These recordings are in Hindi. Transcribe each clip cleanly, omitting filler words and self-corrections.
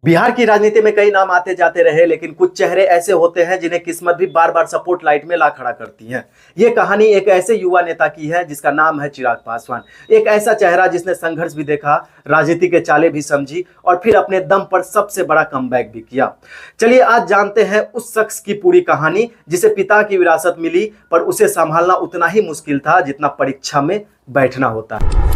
बिहार की राजनीति में कई नाम आते जाते रहे, लेकिन कुछ चेहरे ऐसे होते हैं जिन्हें किस्मत भी बार बार सपोर्ट लाइट में ला खड़ा करती है। ये कहानी एक ऐसे युवा नेता की है जिसका नाम है चिराग पासवान। एक ऐसा चेहरा जिसने संघर्ष भी देखा, राजनीति के चाले भी समझी और फिर अपने दम पर सबसे बड़ा कमबैक भी किया। चलिए आज जानते हैं उस शख्स की पूरी कहानी जिसे पिता की विरासत मिली, पर उसे संभालना उतना ही मुश्किल था जितना परीक्षा में बैठना होता है।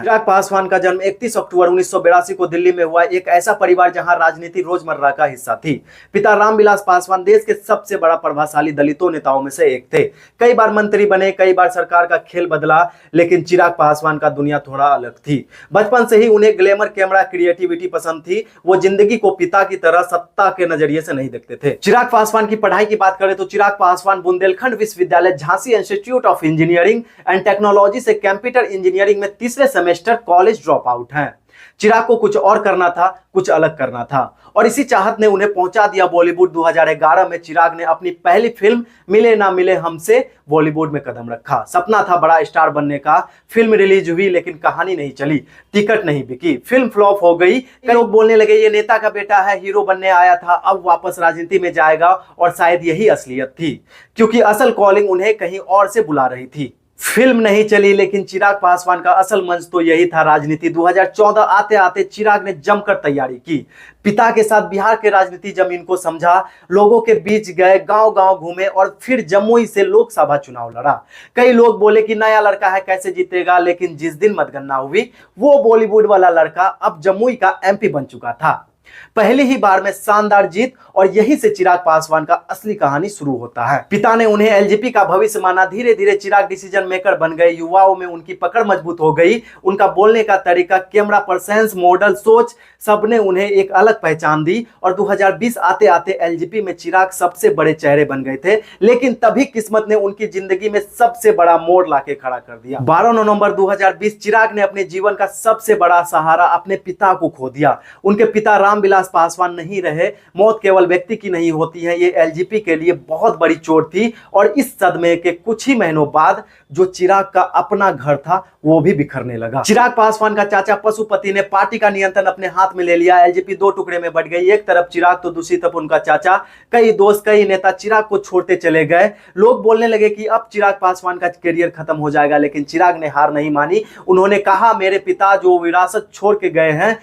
चिराग पासवान का जन्म 31 अक्टूबर 1982 को दिल्ली में हुआ। एक ऐसा परिवार जहां राजनीति रोजमर्रा का हिस्सा थी। पिता रामविलास पासवान देश के सबसे बड़ा प्रभावशाली दलितों नेताओं में से एक थे। कई बार मंत्री बने, कई बार सरकार का खेल बदला, लेकिन चिराग पासवान का दुनिया थोड़ा अलग थी। बचपन से ही उन्हें ग्लैमर, कैमरा, क्रिएटिविटी पसंद थी। वो जिंदगी को पिता की तरह सत्ता के नजरिए से नहीं देखते थे। चिराग पासवान की पढ़ाई की बात करें तो चिराग पासवान बुंदेलखंड विश्वविद्यालय Jhansi institute of engineering and technology से कंप्यूटर इंजीनियरिंग में तीसरे सेमेस्टर कॉलेज ड्रॉप आउट हैं। चिराग को कुछ और करना था, कुछ अलग करना था, और इसी चाहत ने उन्हें पहुंचा दिया बॉलीवुड। 2011 में चिराग ने अपनी पहली फिल्म मिले ना मिले हमसे बॉलीवुड में कदम रखा। सपना था बड़ा स्टार बनने का। फिल्म रिलीज हुई लेकिन कहानी नहीं चली, टिकट नहीं बिकी, फिल्म फ्लॉप हो गई। कई लोग बोलने लगे ये नेता का बेटा है, हीरो बनने आया था, अब वापस राजनीति में जाएगा, और शायद यही असलियत थी, क्योंकि असल कॉलिंग उन्हें कहीं और से बुला रही थी। फिल्म नहीं चली, लेकिन चिराग पासवान का असल मंच तो यही था, राजनीति। 2014 आते आते चिराग ने जमकर तैयारी की। पिता के साथ बिहार के राजनीति जमीन को समझा, लोगों के बीच गए, गांव गांव घूमे और फिर जमुई से लोकसभा चुनाव लड़ा। कई लोग बोले कि नया लड़का है, कैसे जीतेगा, लेकिन जिस दिन मतगणना हुई वो बॉलीवुड वाला लड़का अब जमुई का एमपी बन चुका था। पहली ही बार में शानदार जीत, और यहीं से चिराग पासवान का असली कहानी शुरू होता है। पिता ने उन्हें एलजेपी का भविष्य माना। धीरे धीरे चिराग डिसीजन मेकर बन गए। युवाओं में उनकी पकड़ मजबूत हो गई। उनका बोलने का तरीका, कैमरा पर्सेंस, मॉडल, सोच, सबने उन्हें एक अलग पहचान दी। और 2020 आते आते एलजेपी में चिराग सबसे बड़े चेहरे बन गए थे। लेकिन तभी किस्मत ने उनकी जिंदगी में सबसे बड़ा मोड़ लाके खड़ा कर दिया। 12 नवंबर 2020 चिराग ने अपने जीवन का सबसे बड़ा सहारा, अपने पिता को खो दिया। उनके पिता रामविलास पासवान नहीं रहे। मौत केवल व्यक्ति की नहीं होती है, ये एलजेपी के लिए बहुत बड़ी चोट थी। और इस सदमे के कुछ ही महीनों बाद जो चिराग का अपना घर था वो भी बिखरने लगा। चिराग पासवान का चाचा पशुपति ने पार्टी का नियंत्रण अपने हाथ में ले लिया। एलजेपी दो टुकड़े में बट गई, एक तरफ चिराग तो दूसरी तरफ उनका चाचा। कई दोस्त, कई नेता चिराग को छोड़ते चले गए। लोग बोलने लगे कि अब चिराग पासवान का करियर खत्म हो जाएगा, लेकिन चिराग ने हार नहीं मानी। उन्होंने कहा, मेरे पिता जो विरासत छोड़ के गए हैं